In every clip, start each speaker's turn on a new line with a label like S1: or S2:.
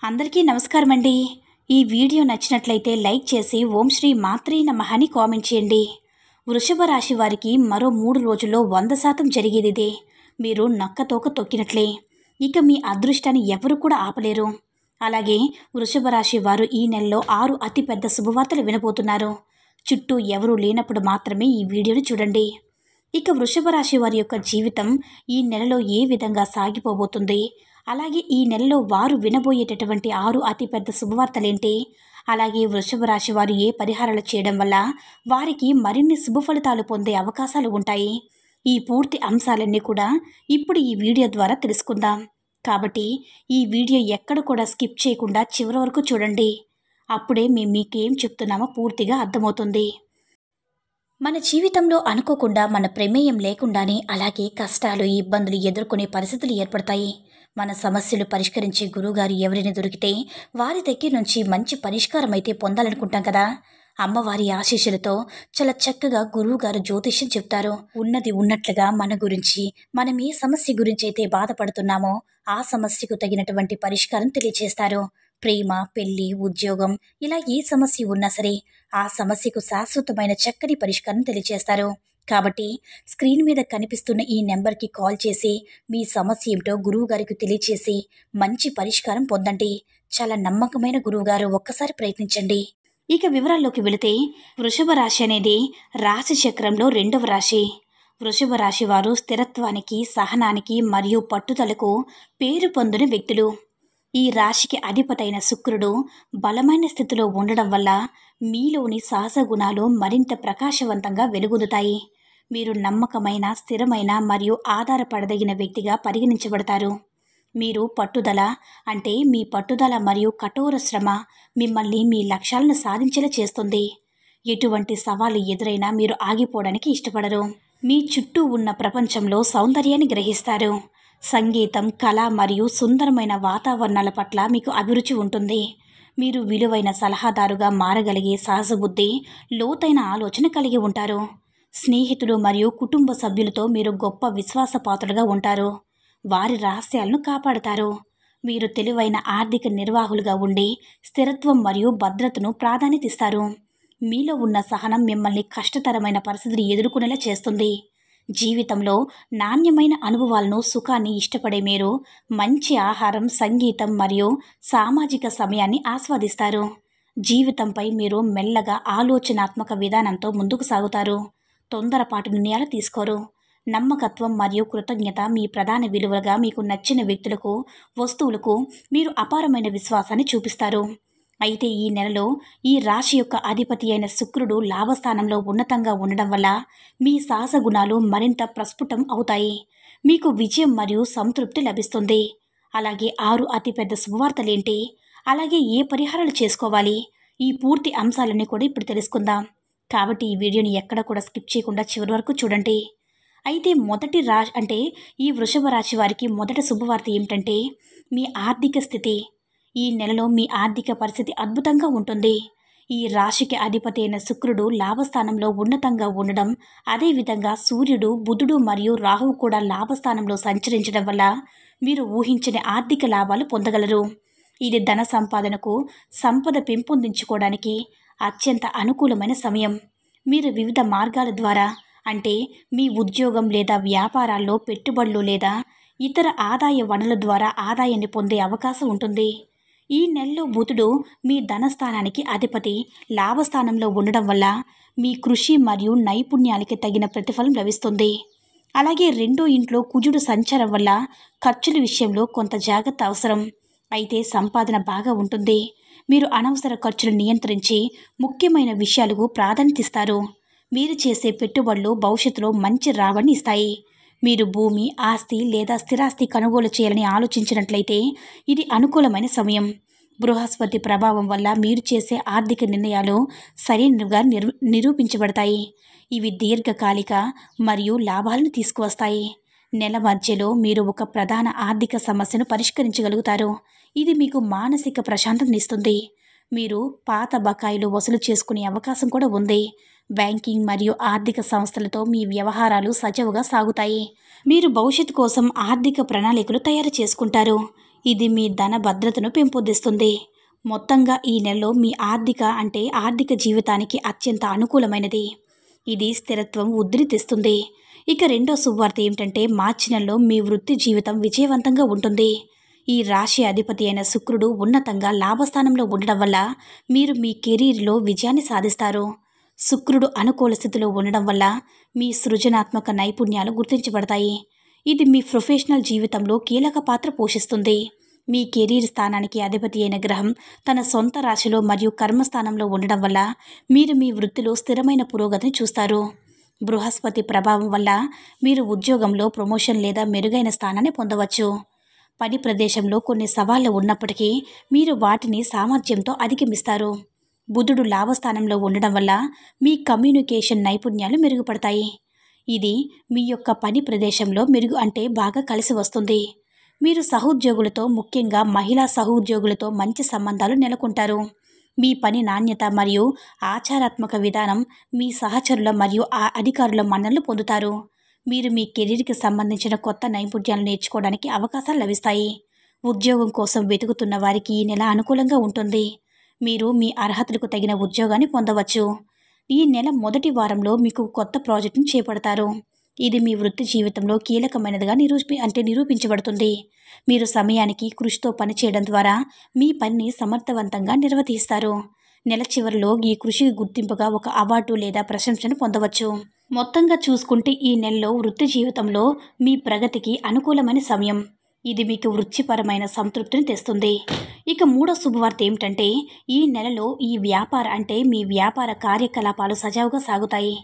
S1: అందరికీ నమస్కారం అండి. ఈ వీడియో నచ్చినట్లయితే లైక్ చేసి ఓం శ్రీ మాత్రే నమః అని కామెంట్ చేయండి. వృషభ రాశి వారికి మరో 3 రోజుల్లో 100% జరిగేదిదే. మీరు నక్కతోక తొక్కినట్లే. ఇక మీ అదృష్టాన్ని ఎవరు కూడా ఆపలేరు. అలాగే వృషభ రాశి వారు ఈ నెలలో 6 అతిపెద్ద శుభవార్తలు వినబోతున్నారు. చుట్టూ ఎవరూ లేనప్పుడు మాత్రమే ఈ వీడియోని చూడండి. ఇక వృషభ రాశి వారి యొక్క జీవితం ఈ నెలలో ఏ విధంగా సాగిపోబోతుంది, అలాగే ఈ నెలలో వారు వినబోయేటటువంటి 6 అతిపెద్ద శుభవార్తలేంటి, అలాగే వృషభ రాశి వారు ఏ పరిహారాలు చేయడం వల్ల వారికి మరిన్ని శుభ ఫలితాలు పొందే అవకాశాలు ఉంటాయి, ఈ పూర్తి అంశాలన్నీ కూడా ఇప్పుడు ఈ వీడియో ద్వారా తెలుసుకుందాం. కాబట్టి ఈ వీడియో ఎక్కడ కూడా స్కిప్ చేయకుండా చివరి వరకు చూడండి. అప్పుడే మీకేం చెప్తున్నామో పూర్తిగా అర్థమవుతుంది. మన జీవితంలో అనుకోకుండా మన ప్రమేయం లేకుండానే అలాగే కష్టాలు ఇబ్బందులు ఎదుర్కొనే పరిస్థితులు ఏర్పడతాయి. మన సమస్యలు పరిష్కరించే గురువుగారు ఎవరైనా దొరికితే వారి దగ్గర నుంచి మంచి పరిష్కారం అయితే పొందాలనుకుంటాం కదా. అమ్మవారి ఆశీస్సులతో చాలా చక్కగా గురువుగారు జ్యోతిష్యం చెప్తారు. ఉన్నది ఉన్నట్లుగా మన గురించి, మనం ఏ సమస్య గురించి అయితే బాధపడుతున్నామో ఆ సమస్యకు తగినటువంటి పరిష్కారం తెలియజేస్తారు. ప్రేమ, పెళ్లి, ఉద్యోగం ఇలా ఏ సమస్య ఉన్నా సరే ఆ సమస్యకు శాశ్వతమైన చక్కని పరిష్కారం తెలియజేస్తారు. కాబట్టి స్క్రీన్ మీద కనిపిస్తున్న ఈ నెంబర్కి కాల్ చేసి మీ సమస్య ఏమిటో గురువుగారికి తెలియచేసి మంచి పరిష్కారం పొందండి. చాలా నమ్మకమైన గురువుగారు, ఒక్కసారి ప్రయత్నించండి. ఇక వివరాల్లోకి వెళితే వృషభ రాశి అనేది రాశి చక్రంలో 2వ రాశి. వృషభ రాశి వారు స్థిరత్వానికి, సహనానికి మరియు పట్టుదలకు పేరు పొందిన వ్యక్తులు. ఈ రాశికి అధిపతైన శుక్రుడు బలమైన స్థితిలో ఉండడం వల్ల మీలోని సహజ గుణాలు మరింత ప్రకాశవంతంగా వెలుగొందుతాయి. మీరు నమ్మకమైన, స్థిరమైన మరియు ఆధారపడదగిన వ్యక్తిగా పరిగణించబడతారు. మీరు పట్టుదల అంటే మీ పట్టుదల మరియు కఠోర శ్రమ మిమ్మల్ని మీ లక్ష్యాలను సాధించేలా చేస్తుంది. ఎటువంటి సవాలు ఎదురైనా మీరు ఆగిపోవడానికి ఇష్టపడరు. మీ చుట్టూ ఉన్న ప్రపంచంలో సౌందర్యాన్ని గ్రహిస్తారు. సంగీతం, కళ మరియు సుందరమైన వాతావరణాల పట్ల మీకు అభిరుచి ఉంటుంది. మీరు విలువైన సలహాదారుగా మారగలిగే సహజ బుద్ధి, లోతైన ఆలోచన కలిగి ఉంటారు. స్నేహితులు మరియు కుటుంబ సభ్యులతో మీరు గొప్ప విశ్వాసపాత్రులుగా ఉంటారు. వారి రహస్యాలను కాపాడతారు. మీరు తెలివైన ఆర్థిక నిర్వాహకులుగా ఉండి స్థిరత్వం మరియు భద్రతను ప్రాధాన్యత ఇస్తారు. మీలో ఉన్న సహనం మిమ్మల్ని కష్టతరమైన పరిస్థితులు ఎదుర్కొనేలా చేస్తుంది. జీవితంలో నాణ్యమైన అనుభవాలను, సుఖాన్ని ఇష్టపడే మీరు మంచి ఆహారం, సంగీతం మరియు సామాజిక సమయాన్ని ఆస్వాదిస్తారు. జీవితంపై మీరు మెల్లగా ఆలోచనాత్మక విధానంతో ముందుకు సాగుతారు. తొందరపాటు నిర్ణయాలు తీసుకోరు. నమ్మకత్వం మరియు కృతజ్ఞత మీ ప్రధాన విలువలుగా మీకు నచ్చిన వ్యక్తులకు, వస్తువులకు మీరు అపారమైన విశ్వాసాన్ని చూపిస్తారు. అయితే ఈ నెలలో ఈ రాశి యొక్క అధిపతి అయిన శుక్రుడు లాభస్థానంలో ఉన్నతంగా ఉండడం వల్ల మీ సాహస గుణాలు మరింత ప్రస్ఫుటం అవుతాయి. మీకు విజయం మరియు సంతృప్తి లభిస్తుంది. అలాగే 6 అతిపెద్ద శుభవార్తలేంటి, అలాగే ఏ పరిహారాలు చేసుకోవాలి, ఈ పూర్తి అంశాలన్నీ కూడా ఇప్పుడు తెలుసుకుందాం. కాబట్టి ఈ వీడియోని ఎక్కడ కూడా స్కిప్ చేయకుండా చివరి వరకు చూడండి. అయితే మొదటి ఈ వృషభ రాశి వారికి మొదటి శుభవార్త ఏమిటంటే మీ ఆర్థిక స్థితి. ఈ నెలలో మీ ఆర్థిక పరిస్థితి అద్భుతంగా ఉంటుంది. ఈ రాశికి అధిపతి అయిన శుక్రుడు లాభస్థానంలో ఉన్నతంగా ఉండడం, అదేవిధంగా సూర్యుడు, బుధుడు మరియు రాహువు కూడా లాభస్థానంలో సంచరించడం వల్ల మీరు ఊహించని ఆర్థిక లాభాలు పొందగలరు. ఇది ధన సంపాదనకు, సంపద పెంపొందించుకోవడానికి అత్యంత అనుకూలమైన సమయం. మీరు వివిధ మార్గాల ద్వారా అంటే మీ ఉద్యోగం లేదా వ్యాపారాల్లో పెట్టుబడులు లేదా ఇతర ఆదాయ వనరుల ద్వారా ఆదాయాన్ని పొందే అవకాశం ఉంటుంది. ఈ నెలలో బుధుడు మీ ధనస్థానానికి అధిపతి లాభస్థానంలో ఉండడం వల్ల మీ కృషి మరియు నైపుణ్యాలకి తగిన ప్రతిఫలం లభిస్తుంది. అలాగే 2వ ఇంట్లో కుజుడు సంచారం వల్ల ఖర్చుల విషయంలో కొంత జాగ్రత్త అవసరం. అయితే సంపాదన బాగా ఉంటుంది. మీరు అనవసర ఖర్చులు నియంత్రించి ముఖ్యమైన విషయాలకు ప్రాధాన్యత ఇస్తారు. మీరు చేసే పెట్టుబడులు భవిష్యత్తులో మంచి రాబడిని ఇస్తాయి. మీరు భూమి, ఆస్తి లేదా స్థిరాస్తి కొనుగోలు చేయాలని ఆలోచించినట్లయితే ఇది అనుకూలమైన సమయం. బృహస్పతి ప్రభావం వల్ల మీరు చేసే ఆర్థిక నిర్ణయాలు సరైనవిగా నిరూపించబడతాయి. ఇవి దీర్ఘకాలిక మరియు లాభాలను తీసుకువస్తాయి. నెల మధ్యలో మీరు ఒక ప్రధాన ఆర్థిక సమస్యను పరిష్కరించగలుగుతారు. ఇది మీకు మానసిక ప్రశాంతతనిస్తుంది. మీరు పాత బకాయిలు వసూలు చేసుకునే అవకాశం కూడా ఉంది. బ్యాంకింగ్ మరియు ఆర్థిక సంస్థలతో మీ వ్యవహారాలు సజావుగా సాగుతాయి. మీరు భవిష్యత్తు కోసం ఆర్థిక ప్రణాళికలు తయారు చేసుకుంటారు. ఇది మీ ధన భద్రతను పెంపొందిస్తుంది. మొత్తంగా ఈ నెలలో మీ ఆర్థిక జీవితానికి అత్యంత అనుకూలమైనది. ఇది స్థిరత్వం వృద్ధిని తెస్తుంది. ఇక రెండో శుభవార్త ఏమిటంటే మార్చి నెలలో మీ వృత్తి జీవితం విజయవంతంగా ఉంటుంది. ఈ రాశి అధిపతి అయిన శుక్రుడు ఉన్నతంగా లాభస్థానంలో ఉండడం వల్ల మీరు మీ కెరీర్లో విజయాన్ని సాధిస్తారు. శుక్రుడు అనుకూల స్థితిలో ఉండడం వల్ల మీ సృజనాత్మక నైపుణ్యాలు గుర్తించబడతాయి. ఇది మీ ప్రొఫెషనల్ జీవితంలో కీలక పాత్ర పోషిస్తుంది. మీ కెరీర్ స్థానానికి అధిపతి అయిన గ్రహం తన సొంత రాశిలో మరియు కర్మస్థానంలో ఉండడం వల్ల మీరు మీ వృత్తిలో స్థిరమైన పురోగతిని చూస్తారు. బృహస్పతి ప్రభావం వల్ల మీరు ఉద్యోగంలో ప్రమోషన్ లేదా మెరుగైన స్థానాన్ని పొందవచ్చు. పని ప్రదేశంలో కొన్ని సవాళ్లు ఉన్నప్పటికీ మీరు వాటిని సామర్థ్యంతో అధిగమిస్తారు. బుధుడు లాభస్థానంలో ఉండడం వల్ల మీ కమ్యూనికేషన్ నైపుణ్యాలు మెరుగుపడతాయి. ఇది మీ యొక్క పని ప్రదేశంలో బాగా కలిసి వస్తుంది. మీరు సహోద్యోగులతో, ముఖ్యంగా మహిళా సహోద్యోగులతో మంచి సంబంధాలు నెలకొంటారు. మీ పని నాణ్యత మరియు ఆచారాత్మక విధానం మీ సహచరుల మరియు అధికారుల మన్ననలు పొందుతారు. మీరు మీ కెరీర్కి సంబంధించిన కొత్త నైపుణ్యాలు నేర్చుకోవడానికి అవకాశాలు లభిస్తాయి. ఉద్యోగం కోసం వెతుకుతున్న వారికి ఈ నెల అనుకూలంగా ఉంటుంది. మీరు మీ అర్హతలకు తగిన ఉద్యోగాన్ని పొందవచ్చు. ఈ నెల మొదటి వారంలో మీకు కొత్త ప్రాజెక్టును చేపడతారు. ఇది మీ వృత్తి జీవితంలో కీలకమైనదిగా నిరూపించబడుతుంది. మీరు సమయానికి కృషితో పనిచేయడం ద్వారా మీ పనిని సమర్థవంతంగా నిర్వహిస్తారు. నెల చివరిలో ఈ కృషికి గుర్తింపుగా ఒక అవార్డు లేదా ప్రశంసను పొందవచ్చు. మొత్తంగా చూసుకుంటే ఈ నెలలో వృత్తి జీవితంలో మీ ప్రగతికి అనుకూలమైన సమయం. ఇది మీకు వృత్తిపరమైన సంతృప్తిని తెస్తుంది. ఇక మూడో శుభవార్త ఏమిటంటే ఈ నెలలో మీ వ్యాపార కార్యకలాపాలు సజావుగా సాగుతాయి.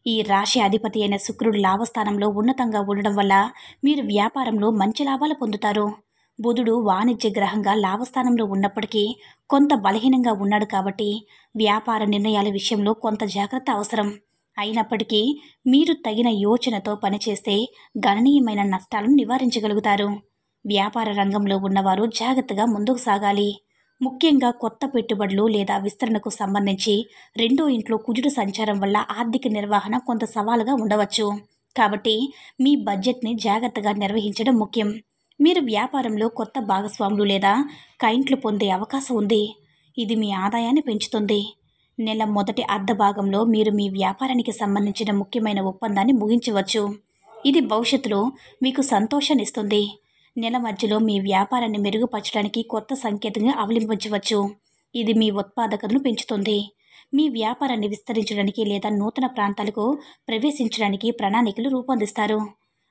S1: ఈ రాశి అధిపతి అయిన శుక్రుడు లాభస్థానంలో ఉన్నతంగా ఉండడం వల్ల మీరు వ్యాపారంలో మంచి లాభాలు పొందుతారు. బుధుడు వాణిజ్య గ్రహంగా లాభస్థానంలో ఉన్నప్పటికీ కొంత బలహీనంగా ఉన్నాడు కాబట్టి వ్యాపార నిర్ణయాల విషయంలో కొంత జాగ్రత్త అవసరం. అయినప్పటికీ మీరు తగిన యోచనతో పనిచేస్తే గణనీయమైన నష్టాలను నివారించగలుగుతారు. వ్యాపార రంగంలో ఉన్నవారు జాగ్రత్తగా ముందుకు సాగాలి. ముఖ్యంగా కొత్త పెట్టుబడులు లేదా విస్తరణకు సంబంధించి రెండో ఇంట్లో కుజుడు సంచారం వల్ల ఆర్థిక నిర్వహణ కొంత సవాలుగా ఉండవచ్చు. కాబట్టి మీ బడ్జెట్ని జాగ్రత్తగా నిర్వహించడం ముఖ్యం. మీరు వ్యాపారంలో కొత్త భాగస్వాములు లేదా క్లయింట్లు పొందే అవకాశం ఉంది. ఇది మీ ఆదాయాన్ని పెంచుతుంది. నెల మొదటి అర్ధ భాగంలో మీరు మీ వ్యాపారానికి సంబంధించిన ముఖ్యమైన ఒప్పందాన్ని ముగించవచ్చు. ఇది భవిష్యత్తులో మీకు సంతోషాన్ని ఇస్తుంది. నెల మధ్యలో మీ వ్యాపారాన్ని మెరుగుపరచడానికి కొత్త సంకేతంగా అవలంబించవచ్చు. ఇది మీ ఉత్పాదకతను పెంచుతుంది. మీ వ్యాపారాన్ని విస్తరించడానికి లేదా నూతన ప్రాంతాలకు ప్రవేశించడానికి ప్రణాళికలు రూపొందిస్తారు.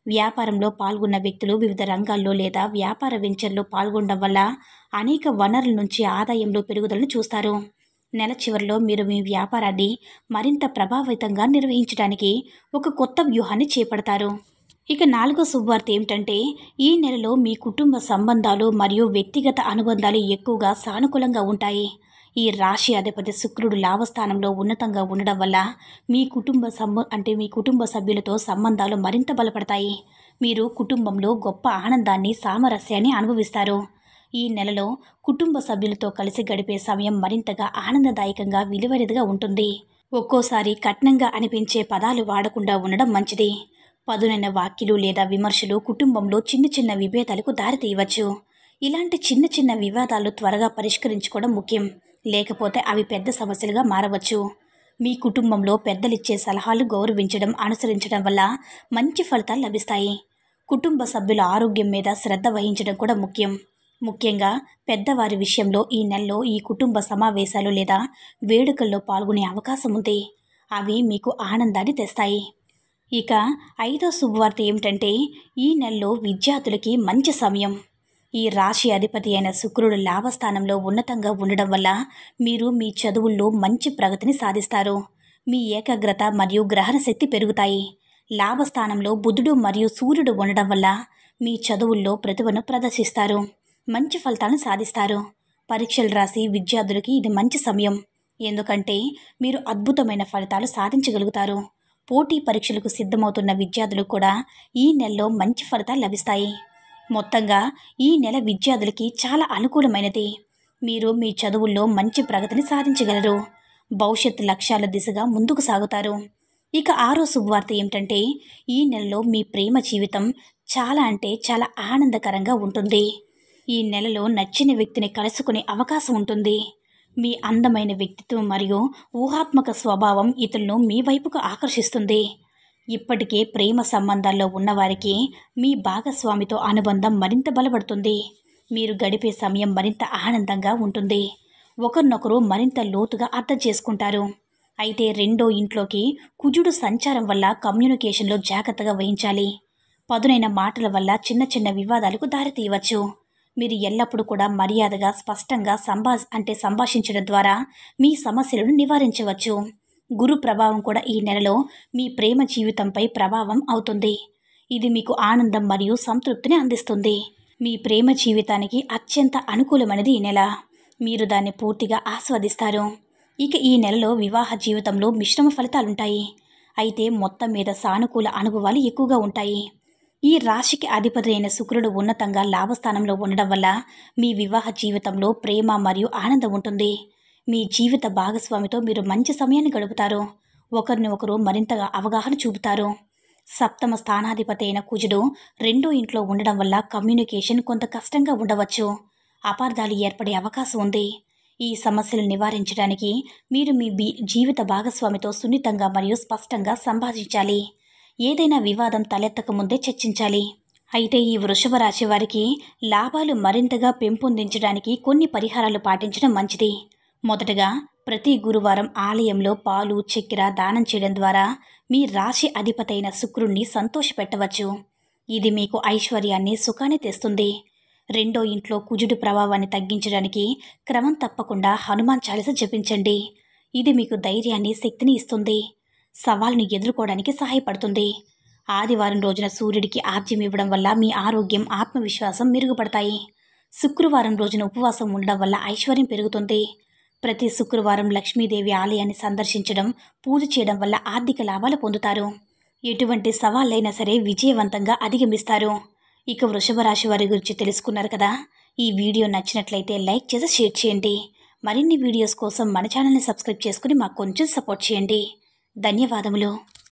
S1: వ్యాపారంలో పాల్గొన్న వ్యక్తులు వివిధ రంగాల్లో లేదా వ్యాపార వెంచర్లో పాల్గొనడం వల్ల అనేక వనరుల నుంచి ఆదాయంలో పెరుగుదలను చూస్తారు. నెల చివరిలో మీరు మీ వ్యాపారాన్ని మరింత ప్రభావితంగా నిర్వహించడానికి ఒక కొత్త వ్యూహాన్ని చేపడతారు. ఇక నాలుగో శుభవార్త ఏమిటంటే ఈ నెలలో మీ కుటుంబ సంబంధాలు మరియు వ్యక్తిగత అనుబంధాలు ఎక్కువగా సానుకూలంగా ఉంటాయి. ఈ రాశి అధిపతి శుక్రుడు లాభస్థానంలో ఉన్నతంగా ఉండడం వల్ల మీ కుటుంబ సభ్యులతో సంబంధాలు మరింత బలపడతాయి. మీరు కుటుంబంలో గొప్ప ఆనందాన్ని, సామరస్యాన్ని అనుభవిస్తారు. ఈ నెలలో కుటుంబ సభ్యులతో కలిసి గడిపే సమయం మరింతగా ఆనందదాయకంగా, విలువైనదిగా ఉంటుంది. ఒక్కోసారి కఠినంగా అనిపించే పదాలు వాడకుండా ఉండడం మంచిది. పదునైన వాక్యాలు లేదా విమర్శలు కుటుంబంలో చిన్న చిన్న విభేదాలకు దారితీయవచ్చు. ఇలాంటి చిన్న చిన్న వివాదాలు త్వరగా పరిష్కరించుకోవడం ముఖ్యం. లేకపోతే అవి పెద్ద సమస్యలుగా మారవచ్చు. మీ కుటుంబంలో పెద్దలిచ్చే సలహాలు అనుసరించడం వల్ల మంచి ఫలితాలు లభిస్తాయి. కుటుంబ సభ్యుల ఆరోగ్యం మీద శ్రద్ధ వహించడం కూడా ముఖ్యం. ముఖ్యంగా పెద్దవారి విషయంలో ఈ నెలలో ఈ కుటుంబ సమావేశాలు లేదా వేడుకల్లో పాల్గొనే అవకాశం ఉంది. అవి మీకు ఆనందాన్ని తెస్తాయి. ఇక ఐదో శుభవార్త ఏమిటంటే ఈ నెలలో విద్యార్థులకి మంచి సమయం. ఈ రాశి అధిపతి అయిన శుక్రుడు లాభస్థానంలో ఉన్నతంగా ఉండడం వల్ల మీరు మీ చదువుల్లో మంచి ప్రగతిని సాధిస్తారు. మీ ఏకాగ్రత మరియు గ్రహణ శక్తి పెరుగుతాయి. లాభస్థానంలో బుధుడు మరియు సూర్యుడు ఉండడం వల్ల మీ చదువుల్లో ప్రతిభను ప్రదర్శిస్తారు. మంచి ఫలితాలను సాధిస్తారు. పరీక్షలు రాసి విద్యార్థులకి ఇది మంచి సమయం. ఎందుకంటే మీరు అద్భుతమైన ఫలితాలు సాధించగలుగుతారు. పోటీ పరీక్షలకు సిద్ధమవుతున్న విద్యార్థులకు కూడా ఈ నెలలో మంచి ఫలితాలు లభిస్తాయి. మొత్తంగా ఈ నెల విద్యార్థులకి చాలా అనుకూలమైనది. మీరు మీ చదువుల్లో మంచి ప్రగతిని సాధించగలరు. భవిష్యత్తు లక్ష్యాల దిశగా ముందుకు సాగుతారు. ఇక ఆరో శుభవార్త ఏమిటంటే ఈ నెలలో మీ ప్రేమ జీవితం చాలా ఆనందకరంగా ఉంటుంది. ఈ నెలలో నచ్చిన వ్యక్తిని కలుసుకునే అవకాశం ఉంటుంది. మీ అందమైన వ్యక్తిత్వం మరియు ఊహాత్మక స్వభావం ఇతరులను మీ వైపుకు ఆకర్షిస్తుంది. ఇప్పటికే ప్రేమ సంబంధాల్లో ఉన్నవారికి మీ భాగస్వామితో అనుబంధం మరింత బలపడుతుంది. మీరు గడిపే సమయం మరింత ఆనందంగా ఉంటుంది. ఒకరినొకరు మరింత లోతుగా అర్థం చేసుకుంటారు. అయితే రెండో ఇంట్లోకి కుజుడు సంచారం వల్ల కమ్యూనికేషన్లో జాగ్రత్తగా వహించాలి. పదునైన మాటల వల్ల చిన్న చిన్న వివాదాలకు దారితీయవచ్చు. మీరు ఎల్లప్పుడూ కూడా మర్యాదగా స్పష్టంగా సంభాషించడం ద్వారా మీ సమస్యలను నివారించవచ్చు. గురు ప్రభావం కూడా ఈ నెలలో మీ ప్రేమ జీవితంపై ప్రభావం అవుతుంది. ఇది మీకు ఆనందం మరియు సంతృప్తిని అందిస్తుంది. మీ ప్రేమ జీవితానికి అత్యంత అనుకూలమైనది ఈ నెల. మీరు దాన్ని పూర్తిగా ఆస్వాదిస్తారు. ఇక ఈ నెలలో వివాహ జీవితంలో మిశ్రమ ఫలితాలుంటాయి. అయితే మొత్తం మీద సానుకూల అనుభవాలు ఎక్కువగా ఉంటాయి. ఈ రాశికి అధిపతి అయిన శుక్రుడు ఉన్నతంగా లాభస్థానంలో ఉండడం వల్ల మీ వివాహ జీవితంలో ప్రేమ మరియు ఆనందం ఉంటుంది. మీ జీవిత భాగస్వామితో మీరు మంచి సమయాన్ని గడుపుతారు. ఒకరిని ఒకరు మరింతగా అవగాహన చూపుతారు. సప్తమ స్థానాధిపతి అయిన కుజుడు రెండో ఇంట్లో ఉండడం వల్ల కమ్యూనికేషన్ కొంత కష్టంగా ఉండవచ్చు. అపార్థాలు ఏర్పడే అవకాశం ఉంది. ఈ సమస్యలు నివారించడానికి మీరు మీ జీవిత భాగస్వామితో సున్నితంగా మరియు స్పష్టంగా సంభాషించాలి. ఏదైనా వివాదం తలెత్తక ముందే చర్చించాలి. అయితే ఈ వృషభ రాశి వారికి లాభాలు మరింతగా పెంపొందించడానికి కొన్ని పరిహారాలు పాటించడం మంచిది. మొదటగా ప్రతి గురువారం ఆలయంలో పాలు, చక్కెర దానం చేయడం ద్వారా మీ రాశి అధిపతి అయిన శుక్రుణ్ణి సంతోషపెట్టవచ్చు. ఇది మీకు ఐశ్వర్యాన్ని, సుఖాన్ని తెస్తుంది. రెండో ఇంట్లో కుజుడు ప్రభావాన్ని తగ్గించడానికి క్రమం తప్పకుండా హనుమాన్ చాలీస జపించండి. ఇది మీకు ధైర్యాన్ని, శక్తిని ఇస్తుంది. సవాల్ను ఎదుర్కోవడానికి సహాయపడుతుంది. ఆదివారం రోజున సూర్యుడికి ఆర్జ్యం ఇవ్వడం వల్ల మీ ఆరోగ్యం, ఆత్మవిశ్వాసం మెరుగుపడతాయి. శుక్రవారం రోజున ఉపవాసం ఉండడం వల్ల ఐశ్వర్యం పెరుగుతుంది. ప్రతి శుక్రవారం లక్ష్మీదేవి ఆలయాన్ని సందర్శించడం, పూజ చేయడం వల్ల ఆర్థిక లాభాలు పొందుతారు. ఎటువంటి సవాళ్ళైనా సరే విజయవంతంగా అధిగమిస్తారు. ఇక వృషభ రాశి వారి గురించి తెలుసుకున్నారు కదా. ఈ వీడియో నచ్చినట్లయితే లైక్ చేసి షేర్ చేయండి. మరిన్ని వీడియోస్ కోసం మన ఛానల్ని సబ్స్క్రైబ్ చేసుకుని మాకు కొంచెం సపోర్ట్ చేయండి. ధన్యవాదములు.